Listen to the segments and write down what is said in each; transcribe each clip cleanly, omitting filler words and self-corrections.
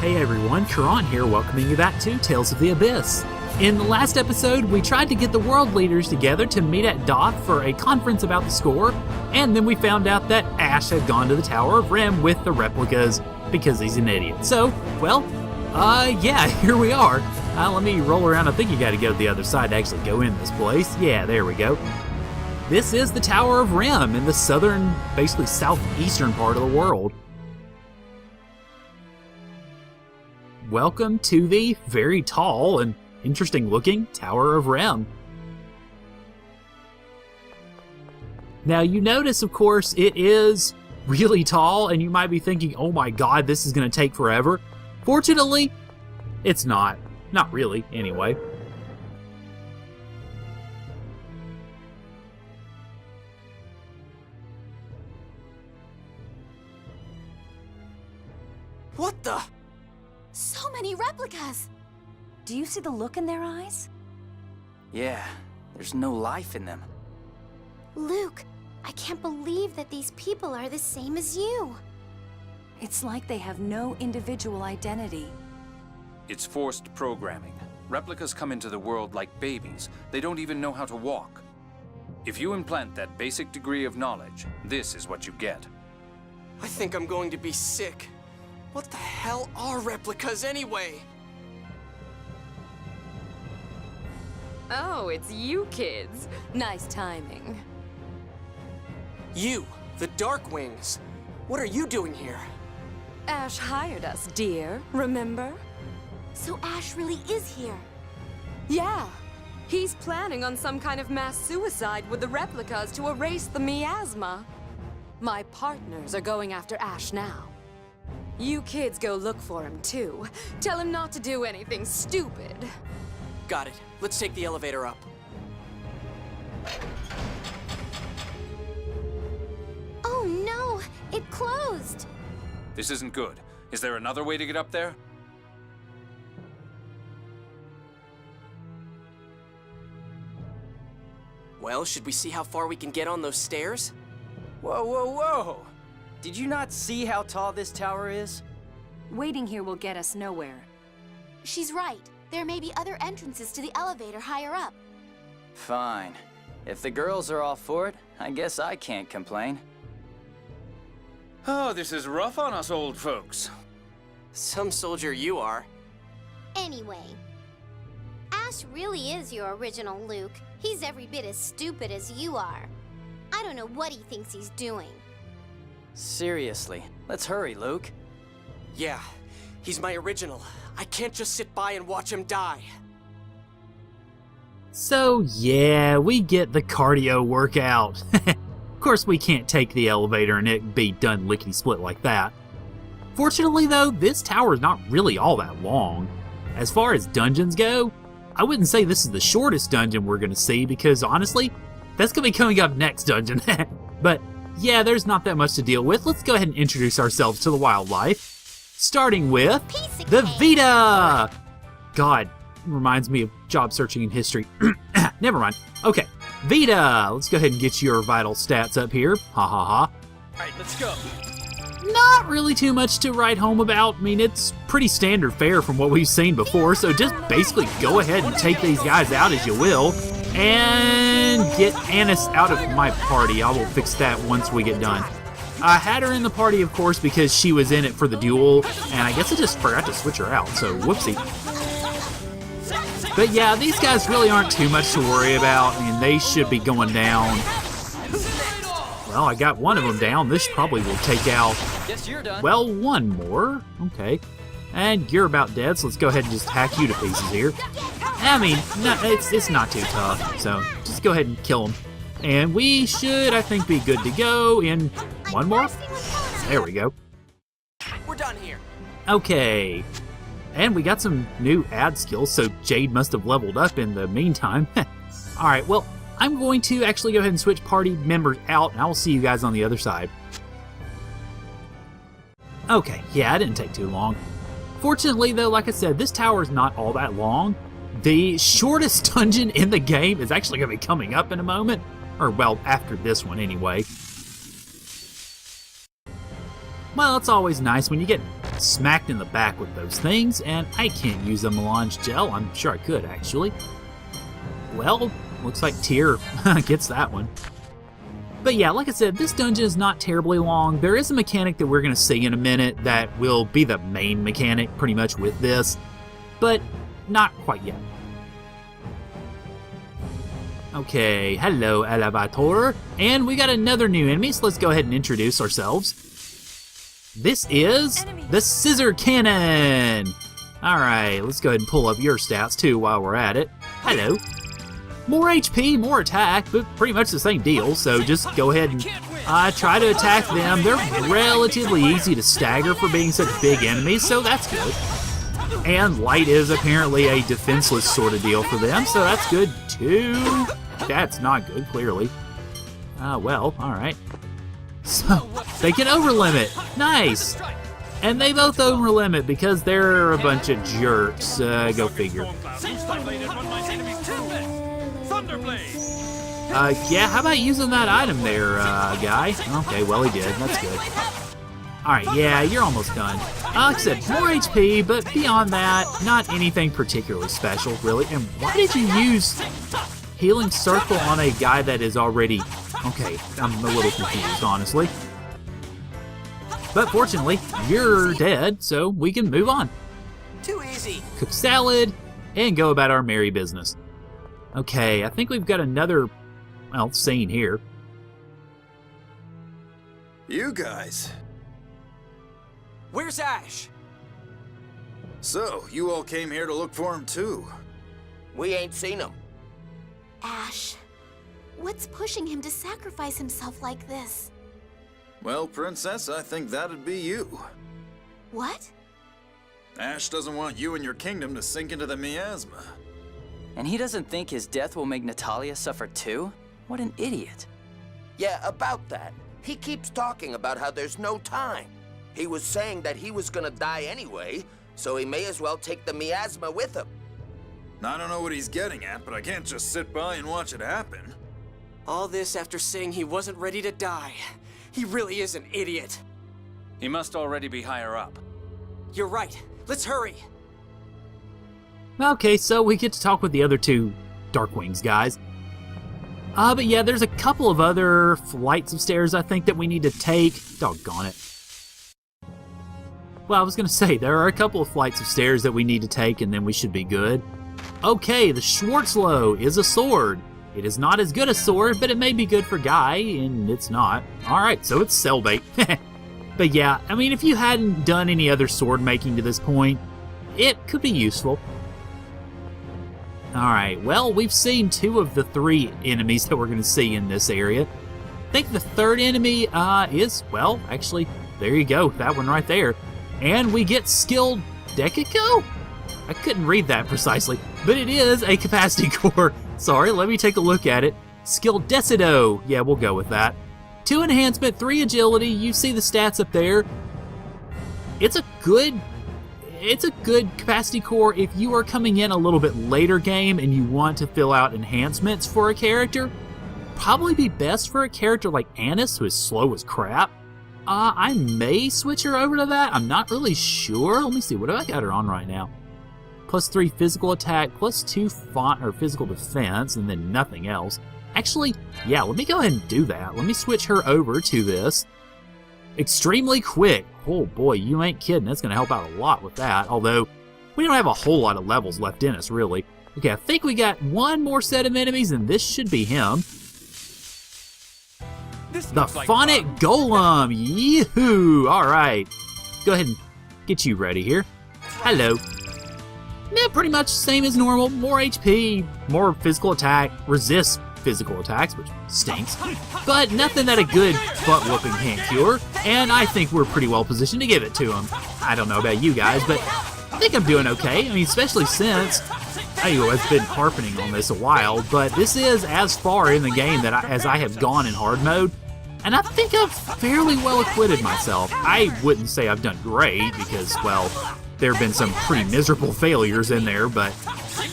Hey everyone, Caront here, welcoming you back to Tales of the Abyss. In the last episode, we tried to get the world leaders together to meet at Dist for a conference about the score, and then we found out that Asch had gone to the Tower of Rem with the replicas because he's an idiot. So, well, yeah, here we are. Let me roll around. I think you gotta go to the other side to actually go in this place. Yeah, there we go. This is the Tower of Rem in the southern, basically southeastern part of the world. Welcome to the very tall and interesting looking Tower of Rem. Now you notice, of course, it is really tall and you might be thinking, oh my god, this is going to take forever. Fortunately, it's not. Not really, anyway. What the? So many replicas! Do you see the look in their eyes? Yeah, there's no life in them. Luke, I can't believe that these people are the same as you. It's like they have no individual identity. It's forced programming. Replicas come into the world like babies. They don't even know how to walk. If you implant that basic degree of knowledge, this is what you get. I think I'm going to be sick. What the hell are replicas anyway? Oh, it's you kids. Nice timing. You, the Darkwings. What are you doing here? Asch hired us, dear. Remember? So Asch really is here. Yeah. He's planning on some kind of mass suicide with the replicas to erase the miasma. My partners are going after Asch now. You kids go look for him, too. Tell him not to do anything stupid. Got it. Let's take the elevator up. Oh no, it closed. This isn't good. Is there another way to get up there? Well, should we see how far we can get on those stairs? Whoa, whoa, whoa! Did you not see how tall this tower is? Waiting here will get us nowhere. She's right. There may be other entrances to the elevator higher up. Fine. If the girls are all for it, I guess I can't complain. Oh, this is rough on us old folks. Some soldier you are. Anyway, Asch really is your original Luke. He's every bit as stupid as you are. I don't know what he thinks he's doing. Seriously, let's hurry, Luke. Yeah, he's my original. I can't just sit by and watch him die. So yeah, we get the cardio workout. Of course we can't take the elevator and it be done lickety-split like that. Fortunately though, this tower is not really all that long. As far as dungeons go, I wouldn't say this is the shortest dungeon we're going to see because honestly, that's going to be coming up next dungeon. But yeah, there's not that much to deal with. Let's go ahead and introduce ourselves to the wildlife. Starting with the Vita! God, reminds me of job searching in history. Never mind. Okay, Vita! Let's go ahead and get your vital stats up here. Ha ha ha. Alright, let's go. Not really too much to write home about. I mean, it's pretty standard fare from what we've seen before, so just basically go ahead and take these guys out as you will. And get Annis out of my party. I will fix that once we get done. I had her in the party, of course, because she was in it for the duel, and I guess I just forgot to switch her out, so whoopsie. But yeah, these guys really aren't too much to worry about. I mean, they should be going down. Well, I got one of them down. This probably will take out, Guess you're done. well, one more. Okay. And you're about dead, so let's go ahead and just hack you to pieces here. I mean, no, it's not too tough, so just go ahead and kill him. And we should, I think, be good to go in one more. There we go. We're done here. Okay. And we got some new ad skills, so Jade must have leveled up in the meantime. Alright, well, I'm going to actually go ahead and switch party members out, and I will see you guys on the other side. Okay, yeah, it didn't take too long. Fortunately, though, like I said, this tower is not all that long. The shortest dungeon in the game is actually going to be coming up in a moment. Or, well, after this one anyway. Well, it's always nice when you get get smacked in the back with those things, and I can't use a melange gel. I'm sure I could, actually. Well, looks like Tyr gets that one. But yeah, like I said, this dungeon is not terribly long. There is a mechanic that we're going to see in a minute that will be the main mechanic pretty much with this, but not quite yet. Okay, hello Elevator, and we got another new enemy, so let's go ahead and introduce ourselves. This is the Scissor Cannon! Alright, let's go ahead and pull up your stats too while we're at it. Hello. More HP, more attack, but pretty much the same deal, so just go ahead and try to attack them. They're relatively easy to stagger for being such big enemies, so that's good. And light is apparently a defenseless sort of deal for them, so that's good too. That's not good, clearly. Well, alright. So, they can overlimit. Nice! And they both overlimit because they're a bunch of jerks. Go figure. Yeah, how about using that item there, guy? Okay, well, he did. That's good. Alright, yeah, you're almost done. Like I said, more HP, but beyond that, not anything particularly special, really. And why did you use Healing Circle on a guy that is already... Okay, I'm a little confused, honestly. But fortunately, you're dead, so we can move on. Too easy. Cook salad, and go about our merry business. Okay, I think we've got another, well, scene here. You guys. Where's Asch? So, you all came here to look for him too? We ain't seen him. Asch, what's pushing him to sacrifice himself like this? Well, Princess, I think that'd be you. What? Asch doesn't want you and your kingdom to sink into the miasma. And he doesn't think his death will make Natalia suffer too? What an idiot. Yeah, about that. He keeps talking about how there's no time. He was saying that he was gonna die anyway, so he may as well take the miasma with him. I don't know what he's getting at, but I can't just sit by and watch it happen. All this after saying he wasn't ready to die. He really is an idiot. He must already be higher up. You're right. Let's hurry. Okay, so we get to talk with the other two Darkwings guys. But yeah, there's a couple of other flights of stairs I think that we need to take. Doggone it. Well, I was going to say, there are a couple of flights of stairs that we need to take, and then we should be good. Okay, the Schwarzloh is a sword. It is not as good a sword, but it may be good for Guy, and it's not. Alright, so it's cellbait. But yeah, I mean, if you hadn't done any other sword making to this point, it could be useful. Alright, well, we've seen 2 of the 3 enemies that we're going to see in this area. I think the third enemy is, well, actually, there you go, that one right there. And we get skilled Dekico? I couldn't read that precisely, but it is a capacity core. Sorry, let me take a look at it. Skilled Decido. Yeah, we'll go with that. 2 enhancement, 3 agility. You see the stats up there. It's a good capacity core if you are coming in a little bit later game and you want to fill out enhancements for a character. Probably be best for a character like Annis, who is slow as crap. I may switch her over to that. I'm not really sure. Let me see. What do I got her on right now? +3 physical attack, +2 physical defense, and then nothing else. Actually, yeah, let me go ahead and do that. Let me switch her over to this. Extremely quick. Oh boy, you ain't kidding. That's going to help out a lot with that. Although, we don't have a whole lot of levels left in us, really. Okay, I think we got one more set of enemies, and this should be him. The Phonic Golem! Yee-hoo! Alright. Go ahead and get you ready here. Hello. Yeah, pretty much same as normal. More HP, more physical attack, resists physical attacks, which stinks. But nothing that a good butt-whooping can't cure, and I think we're pretty well positioned to give it to him. I don't know about you guys, but I think I'm doing okay. I mean, especially since I've been harping on this a while, but this is as far in the game that as I have gone in hard mode, and I think I've fairly well acquitted myself. I wouldn't say I've done great because, well, there have been some pretty miserable failures in there, but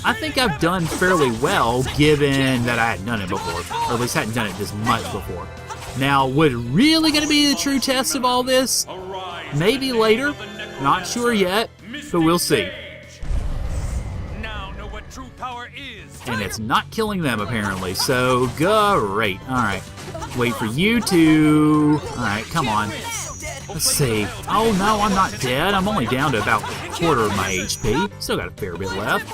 I think I've done fairly well given that I hadn't done it before, or at least hadn't done it this much before. Now, what really going to be the true test of all this? Maybe later, Not sure yet, but we'll see. Now know what true power is. And it's not killing them, apparently, so great. Alright, wait for you to... Alright, come on. Let's see. Oh no, I'm not dead. I'm only down to about a quarter of my HP. Still got a fair bit left.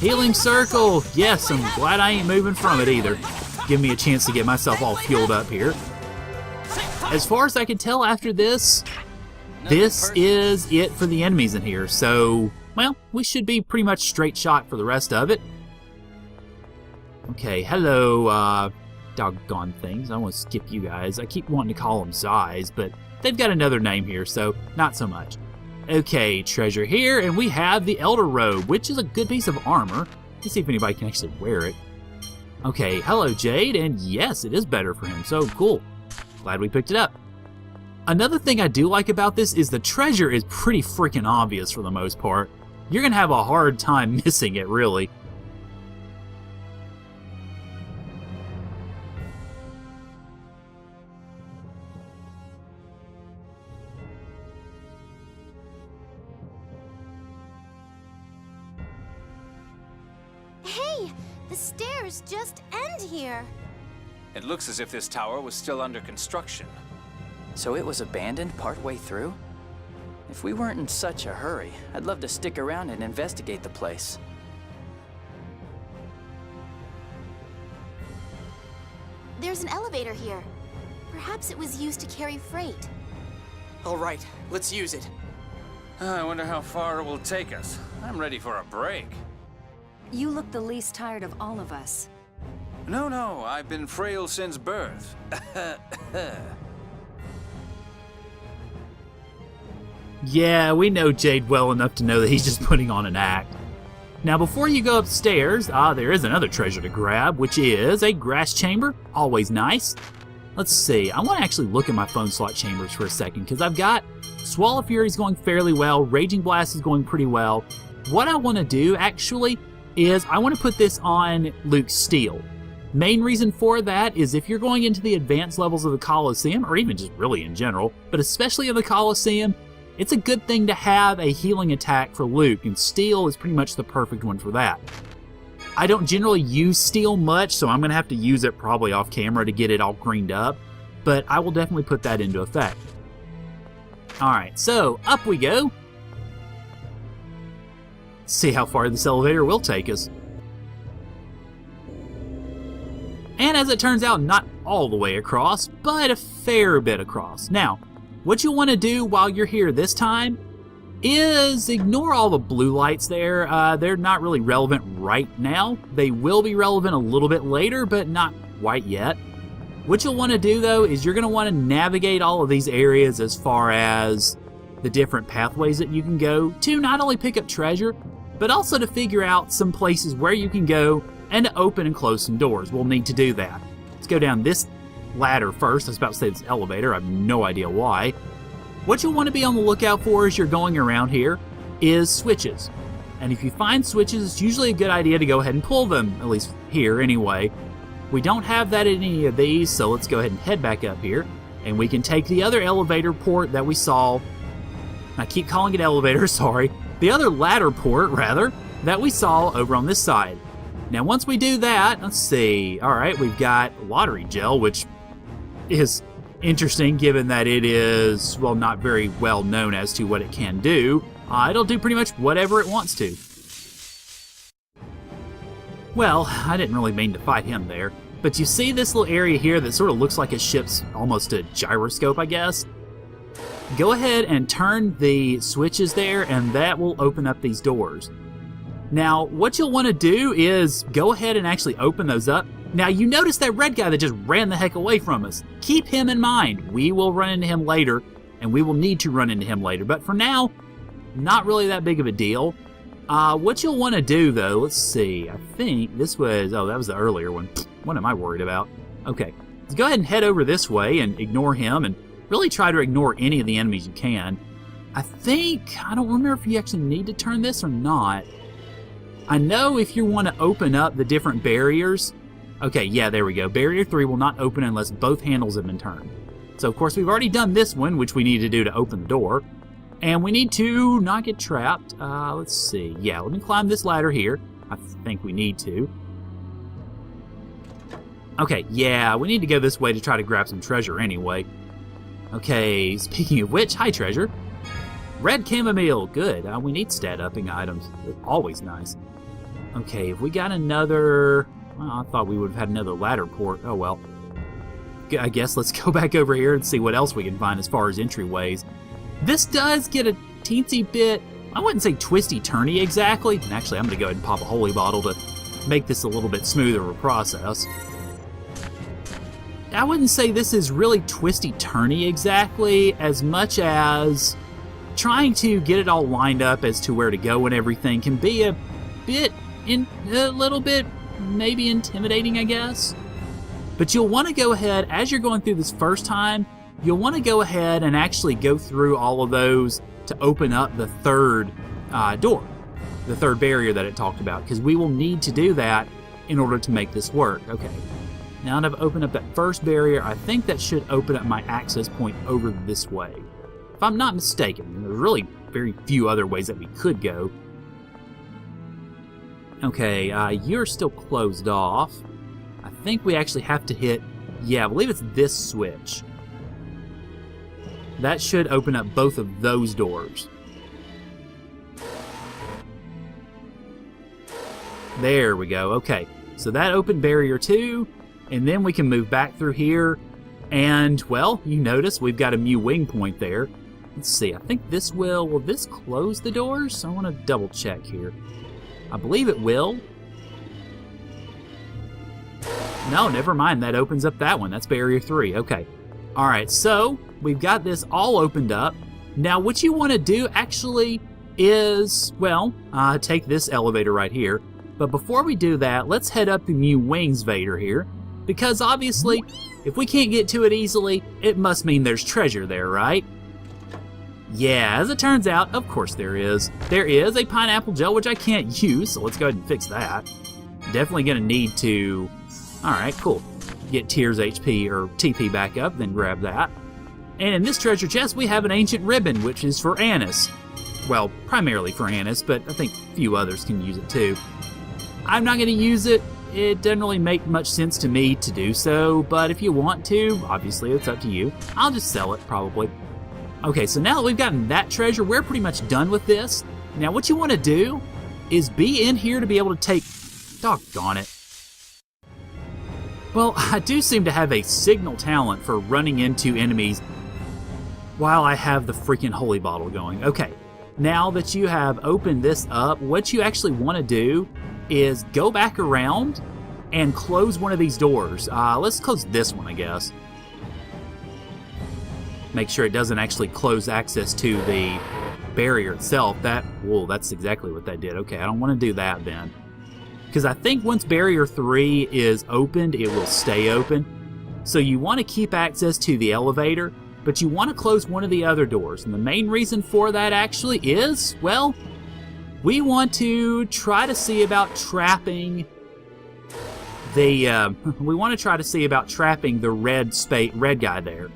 Healing circle! Yes, I'm glad I ain't moving from it either. Give me a chance to get myself all fueled up here. As far as I can tell after this, this is it for the enemies in here. So, well, we should be pretty much straight shot for the rest of it. Okay, hello, doggone things. I want to skip you guys. I keep wanting to call them Zais, but they've got another name here, so not so much. Okay, treasure here, and we have the Elder Robe, which is a good piece of armor. Let's see if anybody can actually wear it. Okay, hello Jade, and yes, it is better for him, so cool. Glad we picked it up. Another thing I do like about this is the treasure is pretty freaking obvious for the most part. You're gonna have a hard time missing it, really. Hey, the stairs just end here. It looks as if this tower was still under construction. So it was abandoned partway through? If we weren't in such a hurry, I'd love to stick around and investigate the place. There's an elevator here. Perhaps it was used to carry freight. All right, let's use it. I wonder how far it will take us. I'm ready for a break. You look the least tired of all of us. No, I've been frail since birth. Yeah, we know Jade well enough to know that he's just putting on an act. Now, before you go upstairs, there is another treasure to grab, which is a grass chamber. Always nice. Let's see. I want to actually look at my phone slot chambers for a second, because I've got Swall of Fury's going fairly well. Raging Blast is going pretty well. What I want to do, actually, is I want to put this on Luke's Steel. Main reason for that is if you're going into the advanced levels of the Colosseum, or even just really in general, but especially in the Colosseum, it's a good thing to have a healing attack for Luke, and Steel is pretty much the perfect one for that. I don't generally use Steel much, so I'm going to have to use it probably off camera to get it all greened up, but I will definitely put that into effect. Alright, so up we go. See how far this elevator will take us. And as it turns out, not all the way across, but a fair bit across. Now, what you'll want to do while you're here this time is ignore all the blue lights there. They're not really relevant right now. They will be relevant a little bit later, but not quite yet. What you'll want to do, though, is you're going to want to navigate all of these areas as far as the different pathways that you can go to not only pick up treasure, but also to figure out some places where you can go and to open and close some doors. We'll need to do that. Let's go down this ladder first. I was about to say this elevator. I have no idea why. What you'll want to be on the lookout for as you're going around here is switches. And if you find switches, it's usually a good idea to go ahead and pull them, at least here anyway. We don't have that in any of these, so let's go ahead and head back up here. And we can take the other elevator port that we saw. I keep calling it elevator, sorry. The other ladder port, rather, that we saw over on this side. Now, once we do that, let's see. All right, we've got lottery gel, which is interesting given that it is, well, not very well known as to what it can do. It'll do pretty much whatever it wants to. Well, I didn't really mean to fight him there. But you see this little area here that sort of looks like a ship's almost a gyroscope, I guess? Go ahead and turn the switches there, and that will open up these doors. Now, what you'll want to do is go ahead and actually open those up. Now, you notice that red guy that just ran the heck away from us. Keep him in mind. We will run into him later, and we will need to run into him later. But for now, not really that big of a deal. What you'll want to do, though, let's see. I think this was, oh, that was the earlier one. What am I worried about? Okay, let's go ahead and head over this way and ignore him, and really try to ignore any of the enemies you can. I don't remember if you actually need to turn this or not. I know if you want to open up the different barriers. Okay, yeah, there we go. Barrier 3 will not open unless both handles have been turned. So, of course, we've already done this one, which we need to do to open the door. And we need to not get trapped. Let's see. Yeah, let me climb this ladder here. I think we need to. Okay, yeah, we need to go this way to try to grab some treasure anyway. Okay, speaking of which, hi, treasure. Red chamomile, good. We need stat-upping items. They're always nice. Okay, if we got another... Well, I thought we would have had another ladder port. Oh, well. I guess let's go back over here and see what else we can find as far as entryways. This does get a teensy bit, I wouldn't say twisty-turny exactly. And actually, I'm going to go ahead and pop a holy bottle to make this a little bit smoother of a process. I wouldn't say this is really twisty-turny exactly, as much as trying to get it all lined up as to where to go and everything can be a little bit maybe intimidating, I guess. But you'll want to go ahead, as you're going through this first time, you'll want to go ahead and actually go through all of those to open up the third door, the third barrier that it talked about, because we will need to do that in order to make this work. Okay. Now that I've opened up that first barrier, I think that should open up my access point over this way. If I'm not mistaken, there's really very few other ways that we could go. Okay, you're still closed off. I think we actually have to hit, yeah, I believe it's this switch. That should open up both of those doors. There we go, okay. So that opened barrier 2. And then we can move back through here. And, well, you notice we've got a Mu wing point there. Let's see, I think this will this close the doors? I want to double check here. I believe it will. No, never mind, that opens up that one. That's barrier 3, okay. All right, so we've got this all opened up. Now, what you want to do actually is, well, take this elevator right here. But before we do that, let's head up the Mu Wings Vader here. Because obviously, if we can't get to it easily, it must mean there's treasure there, right? Yeah, as it turns out, of course there is. There is a pineapple gel, which I can't use, so let's go ahead and fix that. Definitely going to need to... Alright, cool. Get Tyr's HP or TP back up, then grab that. And in this treasure chest, we have an ancient ribbon, which is for Annis. Well, primarily for Annis, but I think a few others can use it too. I'm not going to use it. It doesn't really make much sense to me to do so, but if you want to, obviously it's up to you. I'll just sell it, probably. Okay, so now that we've gotten that treasure, we're pretty much done with this. Now what you want to do is be in here to be able to take... Doggone it. Well, I do seem to have a signal talent for running into enemies while I have the freaking holy bottle going. Okay, now that you have opened this up, what you actually want to do is go back around and close one of these doors. Let's close this one, I guess. Make sure it doesn't actually close access to the barrier itself. That's exactly what that did. Okay, I don't want to do that then. Because I think once barrier 3 is opened, it will stay open. So you want to keep access to the elevator, but you want to close one of the other doors. And the main reason for that actually is, well, we want to try to see about trapping the red guy there.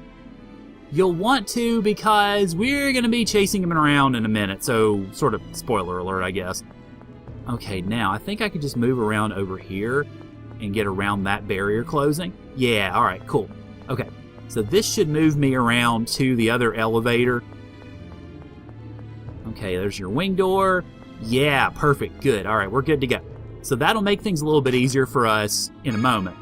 You'll want to because we're going to be chasing him around in a minute, so sort of spoiler alert, I guess. Okay, now I think I could just move around over here and get around that barrier closing. Yeah, all right, cool. Okay, so this should move me around to the other elevator. Okay, there's your wing door. Yeah, perfect, good. All right, we're good to go. So that'll make things a little bit easier for us in a moment.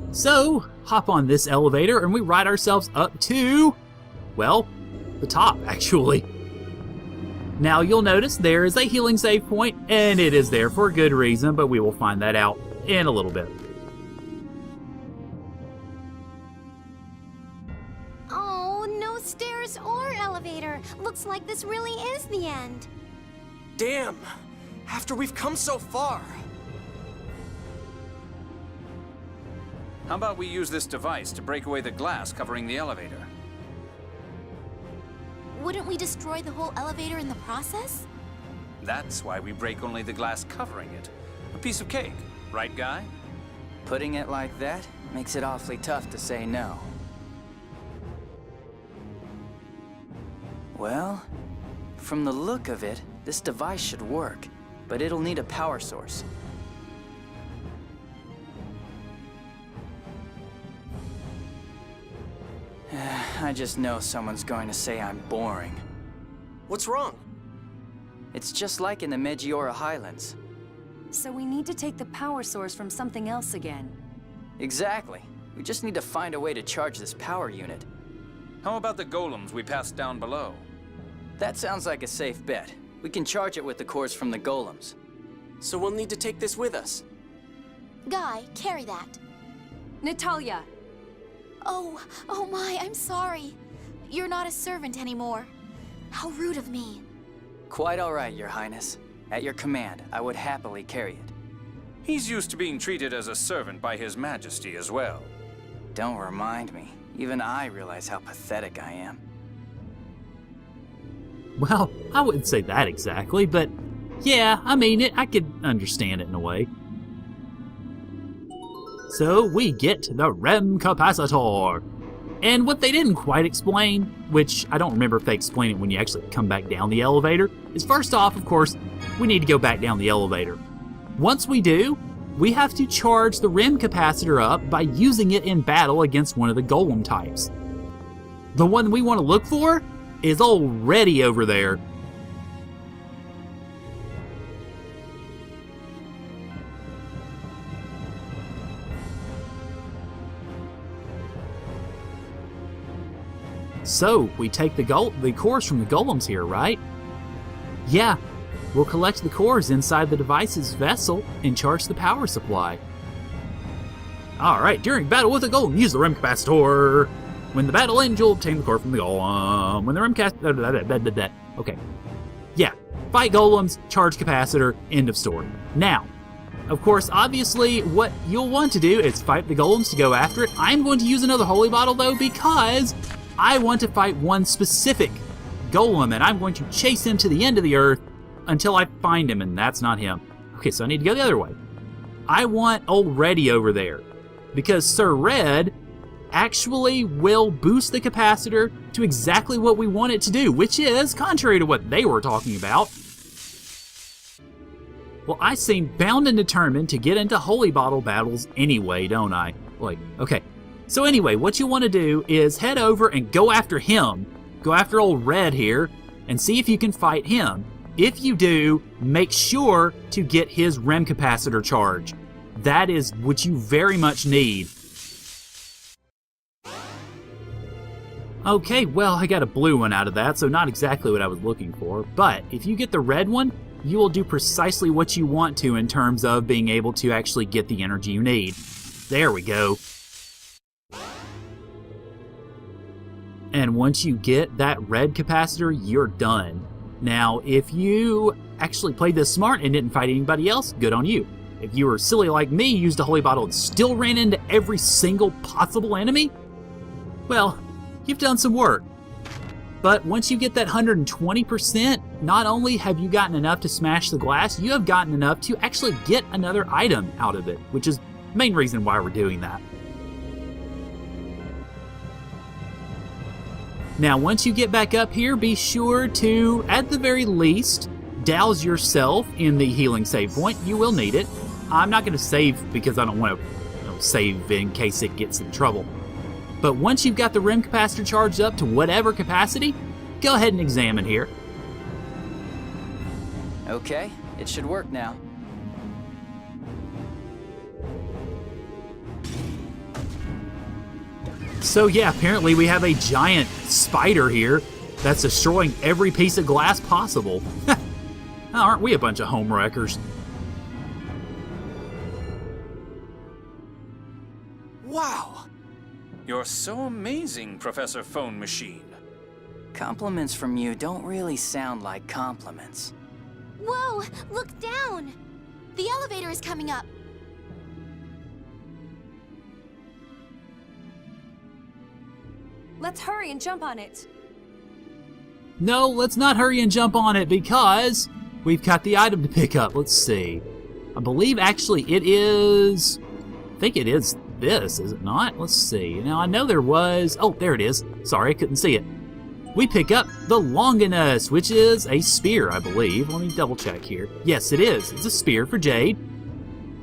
So, hop on this elevator and we ride ourselves up to, well, the top, actually. Now, you'll notice there is a healing save point, and it is there for a good reason, but we will find that out in a little bit. Oh, no stairs or elevator. Looks like this really is the end. Damn! After we've come so far. How about we use this device to break away the glass covering the elevator? Wouldn't we destroy the whole elevator in the process? That's why we break only the glass covering it. A piece of cake, right, guy? Putting it like that makes it awfully tough to say no. Well, from the look of it, this device should work, but it'll need a power source. I just know someone's going to say I'm boring. What's wrong? It's just like in the Megiora Highlands. So we need to take the power source from something else again. Exactly. We just need to find a way to charge this power unit. How about the golems we passed down below? That sounds like a safe bet. We can charge it with the cores from the golems. So we'll need to take this with us. Guy, carry that. Natalia! Oh my, I'm sorry. You're not a servant anymore. How rude of me. Quite all right, Your Highness. At your command, I would happily carry it. He's used to being treated as a servant by His Majesty as well. Don't remind me. Even I realize how pathetic I am. Well, I wouldn't say that exactly, but yeah, I mean, I could understand it in a way. So we get to the Rem capacitor. And what they didn't quite explain, which I don't remember if they explain it when you actually come back down the elevator, is first off, of course, we need to go back down the elevator. Once we do, we have to charge the Rem capacitor up by using it in battle against one of the golem types. The one we want to look for is already over there. So, we take the cores from the golems here, right? Yeah, we'll collect the cores inside the device's vessel and charge the power supply. Alright, during battle with a golem, use the Rem capacitor. When the battle ends, you'll obtain the core from the golem. When the Rem capacitor... Okay. Yeah, fight golems, charge capacitor, end of story. Now, of course, obviously, what you'll want to do is fight the golems to go after it. I'm going to use another holy bottle, though, because I want to fight one specific golem, and I'm going to chase him to the end of the earth until I find him, and that's not him. Okay, so I need to go the other way. I want Old Reddy over there, because Sir Red actually will boost the capacitor to exactly what we want it to do, which is contrary to what they were talking about. Well, I seem bound and determined to get into holy bottle battles anyway, don't I? Like, okay. So anyway, what you want to do is head over and go after him. Go after Old Red here and see if you can fight him. If you do, make sure to get his Rem capacitor charge. That is what you very much need. Okay, well, I got a blue one out of that, so not exactly what I was looking for. But if you get the red one, you will do precisely what you want to in terms of being able to actually get the energy you need. There we go. And once you get that red capacitor, you're done. Now, if you actually played this smart and didn't fight anybody else, good on you. If you were silly like me, used a holy bottle and still ran into every single possible enemy, well, you've done some work. But once you get that 120%, not only have you gotten enough to smash the glass, you have gotten enough to actually get another item out of it, which is the main reason why we're doing that. Now, once you get back up here, be sure to, at the very least, douse yourself in the healing save point. You will need it. I'm not going to save because I don't want to save in case it gets in trouble. But once you've got the Rem capacitor charged up to whatever capacity, go ahead and examine here. Okay, it should work now. So yeah, apparently we have a giant spider here that's destroying every piece of glass possible. Aren't we a bunch of home wreckers? Wow! You're so amazing, Professor Phone Machine. Compliments from you don't really sound like compliments. Whoa! Look down! The elevator is coming up. Let's hurry and jump on it. No, let's not hurry and jump on it because we've got the item to pick up. Let's see. I believe actually it is think it is this, is it not? Let's see. Now, I know there was... Oh, there it is. Sorry, I couldn't see it. We pick up the Longinus, which is a spear, I believe. Let me double check here. Yes, it is. It's a spear for Jade.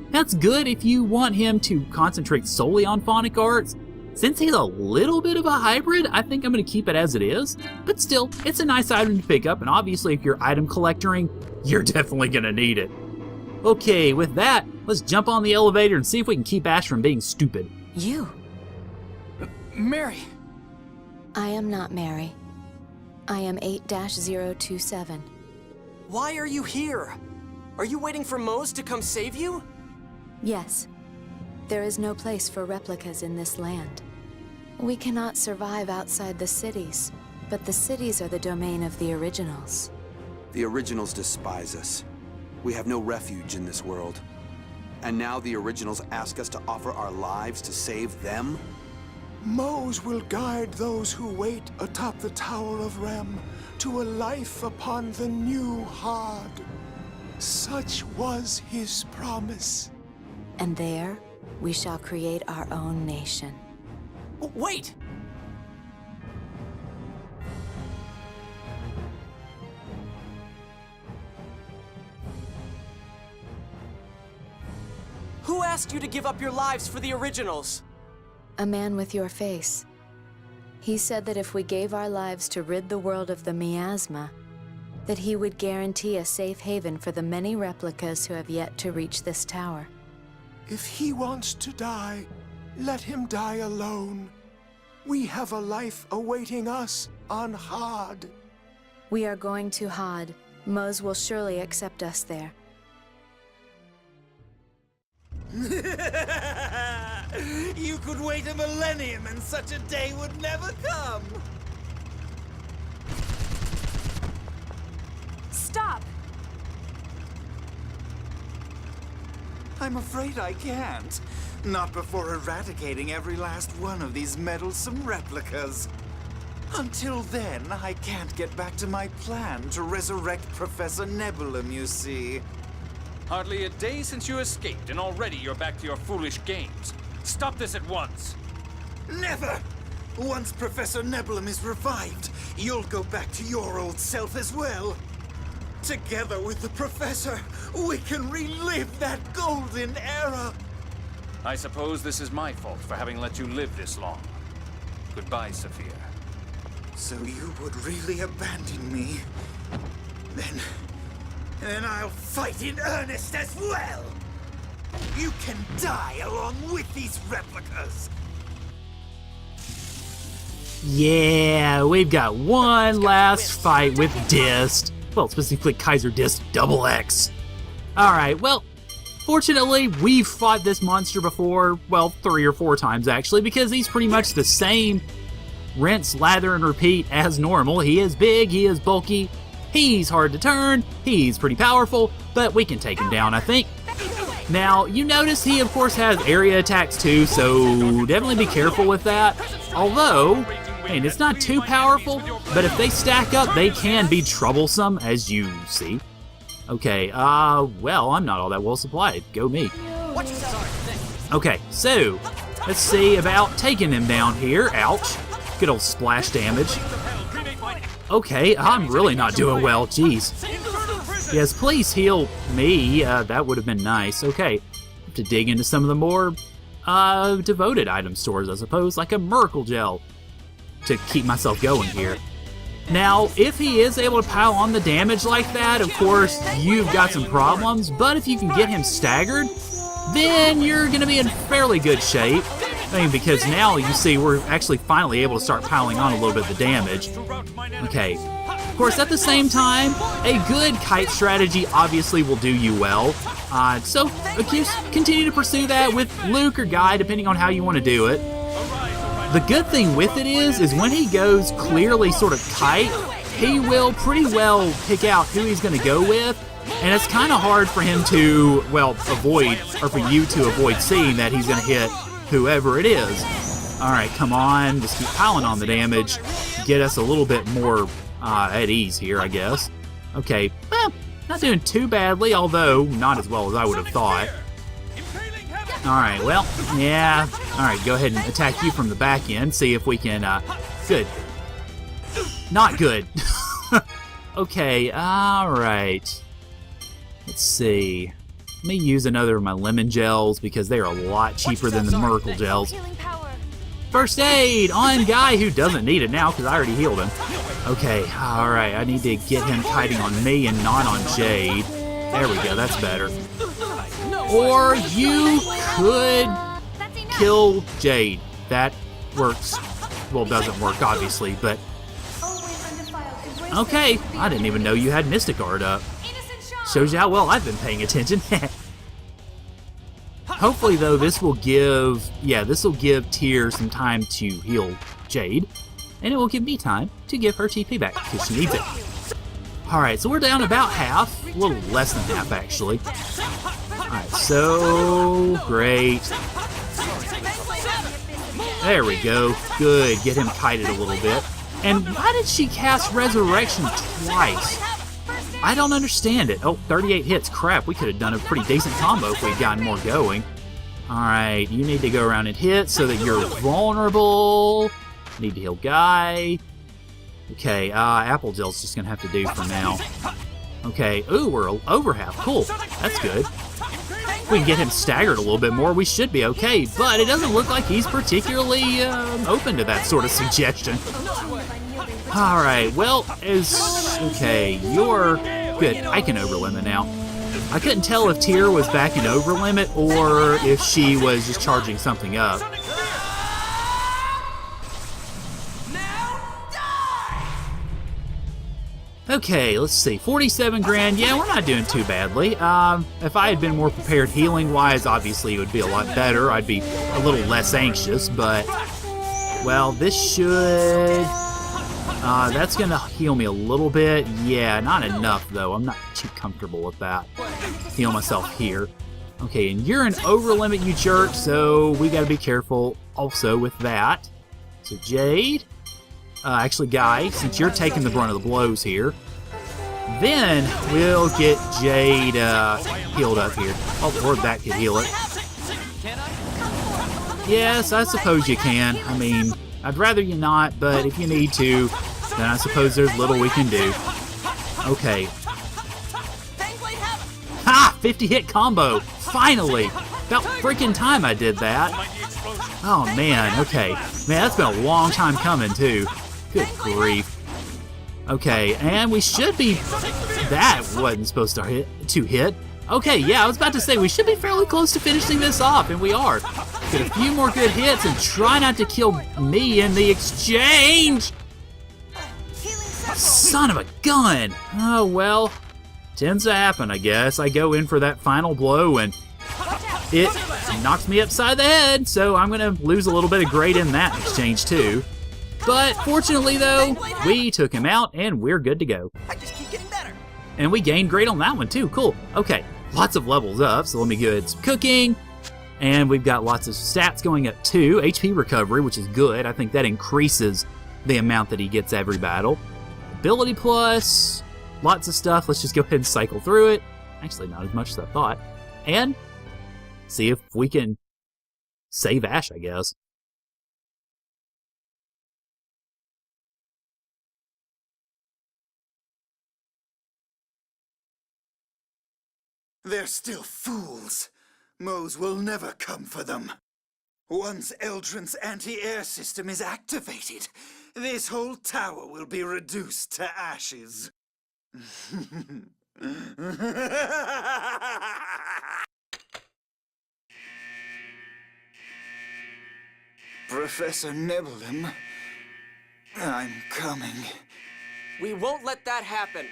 That's good if you want him to concentrate solely on phonic arts. Since he's a little bit of a hybrid, I think I'm going to keep it as it is. But still, it's a nice item to pick up, and obviously if you're item collectoring, you're definitely going to need it. Okay, with that, let's jump on the elevator and see if we can keep Asch from being stupid. You? Mary! I am not Mary. I am 8-027. Why are you here? Are you waiting for Mose to come save you? Yes. There is no place for replicas in this land. We cannot survive outside the cities, but the cities are the domain of the originals. The originals despise us. We have no refuge in this world. And now the originals ask us to offer our lives to save them? Mose will guide those who wait atop the Tower of Rem to a life upon the new Hard. Such was his promise. And there, we shall create our own nation. Wait! Who asked you to give up your lives for the originals? A man with your face. He said that if we gave our lives to rid the world of the miasma, that he would guarantee a safe haven for the many replicas who have yet to reach this tower. If he wants to die, let him die alone. We have a life awaiting us on Hard. We are going to Hod. Mose will surely accept us there. You could wait a millennium and such a day would never come! Stop! I'm afraid I can't. Not before eradicating every last one of these meddlesome replicas. Until then, I can't get back to my plan to resurrect Professor Nebulum, you see. Hardly a day since you escaped, and already you're back to your foolish games. Stop this at once! Never! Once Professor Nebulum is revived, you'll go back to your old self as well. Together with the Professor, we can relive that golden era! I suppose this is my fault for having let you live this long. Goodbye, Sophia. So you would really abandon me? Then I'll fight in earnest as well! You can die along with these replicas! Yeah, we've got one last fight with Dist. Well, specifically Kaiser Dist Double X. Alright, well, fortunately, we've fought this monster before, well, 3 or 4 times actually, because he's pretty much the same rinse, lather, and repeat as normal. He is big, he is bulky, he's hard to turn, he's pretty powerful, but we can take him down, I think. Now, you notice he, of course, has area attacks too, so definitely be careful with that. Although, and it's not too powerful, but if they stack up, they can be troublesome, as you see. Okay, well, I'm not all that well supplied. Go me. Okay, so, let's see about taking them down here. Ouch. Good old splash damage. Okay, I'm really not doing well, jeez. Yes, please heal me. That would have been nice. Okay, have to dig into some of the more devoted item stores, I suppose, like a Miracle Gel, to keep myself going here. Now, if he is able to pile on the damage like that, of course, you've got some problems, but if you can get him staggered, then you're going to be in fairly good shape. I mean, because now, you see, we're actually finally able to start piling on a little bit of the damage. Okay. Of course, at the same time, a good kite strategy obviously will do you well. So, just continue to pursue that with Luke or Guy, depending on how you want to do it. The good thing with it is when he goes clearly sort of kite, he will pretty well pick out who he's going to go with, and it's kind of hard for him to, well, avoid, or for you to avoid seeing that he's going to hit whoever it is. Alright, come on, just keep piling on the damage, get us a little bit more at ease here, I guess. Okay, well, not doing too badly, although not as well as I would have thought. Alright, well, yeah. Alright, go ahead and attack you from the back end. See if we can, good. Not good. Okay, alright. Let's see. Let me use another of my lemon gels because they are a lot cheaper than the Miracle gels. First aid on guy who doesn't need it now because I already healed him. Okay, alright, I need to get him kiting on me and not on Jade. There we go, that's better. Or you could kill Jade. That works. Well, doesn't work, obviously, but... Okay, I didn't even know you had Mystic Art up. Shows you how well I've been paying attention. Hopefully, though, this will give Tyr some time to heal Jade, and it will give me time to give her TP back, because she needs it. Alright, so we're down about half, a little less than half, actually. Alright, so great. There we go. Good, get him kited a little bit. And why did she cast Resurrection twice? I don't understand it. Oh, 38 hits. Crap, we could have done a pretty decent combo if we'd gotten more going. Alright, you need to go around and hit so that you're vulnerable. Need to heal Guy. Okay, Apple Gel's just gonna have to do for now. Okay, ooh, we're over half. Cool, that's good. If we can get him staggered a little bit more, we should be okay, but it doesn't look like he's particularly open to that sort of suggestion. Alright, well, okay, you're good. I can overlimit now. I couldn't tell if Tyr was back in overlimit or if she was just charging something up. Okay, let's see, 47 grand. Yeah, we're not doing too badly. If I had been more prepared healing-wise, obviously it would be a lot better. I'd be a little less anxious, but, well, this should... that's gonna heal me a little bit. Yeah, not enough, though. I'm not too comfortable with that. Heal myself here. Okay, and you're an overlimit, you jerk, so we gotta be careful also with that. So, Jade... actually, Guy, since you're taking the brunt of the blows here, then we'll get Jade healed up here. Oh, or that could heal it. Yes, I suppose you can. I mean, I'd rather you not, but if you need to, then I suppose there's little we can do. Okay. Ha! 50-hit combo! Finally! About freaking time I did that. Oh, man, okay. Man, that's been a long time coming, too. Good grief. Okay, and we should be... That wasn't supposed to hit. Okay, yeah, I was about to say, we should be fairly close to finishing this off, and we are. Get a few more good hits and try not to kill me in the exchange! Son of a gun! Oh, well, tends to happen, I guess. I go in for that final blow, and it knocks me upside the head, so I'm going to lose a little bit of grade in that exchange, too. But fortunately, though, we took him out, and we're good to go. I just keep getting better. And we gained grade on that one, too. Cool. Okay, lots of levels up, so let me get some cooking. And we've got lots of stats going up, too. HP recovery, which is good. I think that increases the amount that he gets every battle. Ability plus, lots of stuff. Let's just go ahead and cycle through it. Actually, not as much as I thought. And see if we can save Asch, I guess. They're still fools. Moes will never come for them. Once Eldrin's anti-air system is activated, this whole tower will be reduced to ashes. Professor Nebulum, I'm coming. We won't let that happen.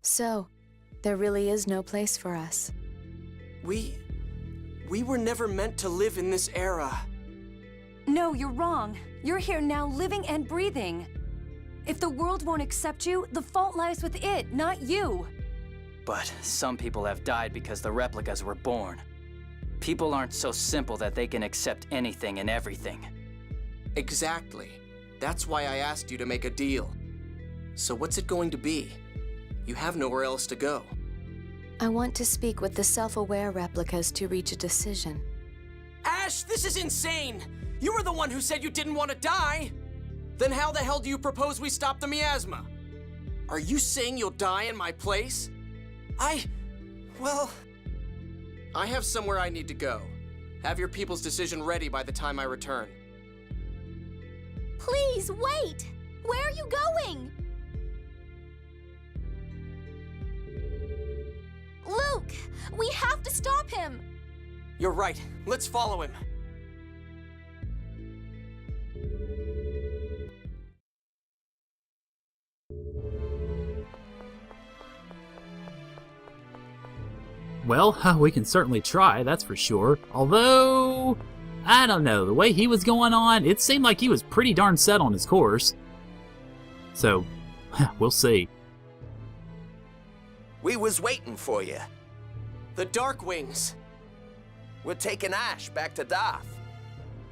So, there really is no place for us. We were never meant to live in this era. No, you're wrong. You're here now, living and breathing. If the world won't accept you, the fault lies with it, not you. But some people have died because the replicas were born. People aren't so simple that they can accept anything and everything. Exactly. That's why I asked you to make a deal. So what's it going to be? You have nowhere else to go. I want to speak with the self-aware replicas to reach a decision. Asch, this is insane! You were the one who said you didn't want to die! Then how the hell do you propose we stop the miasma? Are you saying you'll die in my place? Well... I have somewhere I need to go. Have your people's decision ready by the time I return. Please, wait! Where are you going? Luke! We have to stop him! You're right. Let's follow him. Well, we can certainly try, that's for sure. Although, I don't know, the way he was going on, it seemed like he was pretty darn set on his course. So, we'll see. We was waiting for you. The Darkwings. We're taking Asch back to Darth.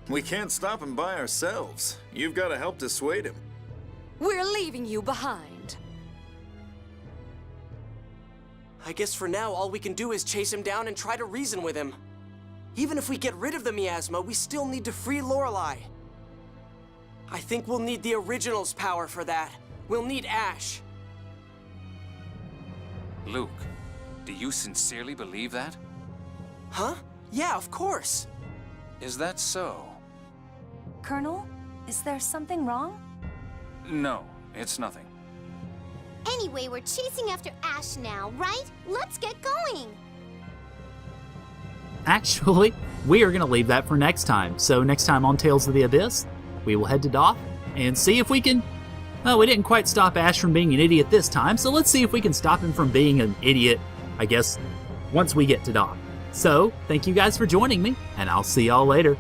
We can't stop him by ourselves. You've got to help dissuade him. We're leaving you behind. I guess for now, all we can do is chase him down and try to reason with him. Even if we get rid of the miasma, we still need to free Lorelei. I think we'll need the Original's power for that. We'll need Asch. Luke, do you sincerely believe that? Huh? Yeah, of course. Is that so? Colonel, is there something wrong? No, it's nothing. Anyway, we're chasing after Asch now, right? Let's get going! Actually, we are going to leave that for next time. So next time on Tales of the Abyss, we will head to Doth and see if we can... Well, we didn't quite stop Asch from being an idiot this time, so let's see if we can stop him from being an idiot, I guess, once we get to Doth. So, thank you guys for joining me, and I'll see y'all later.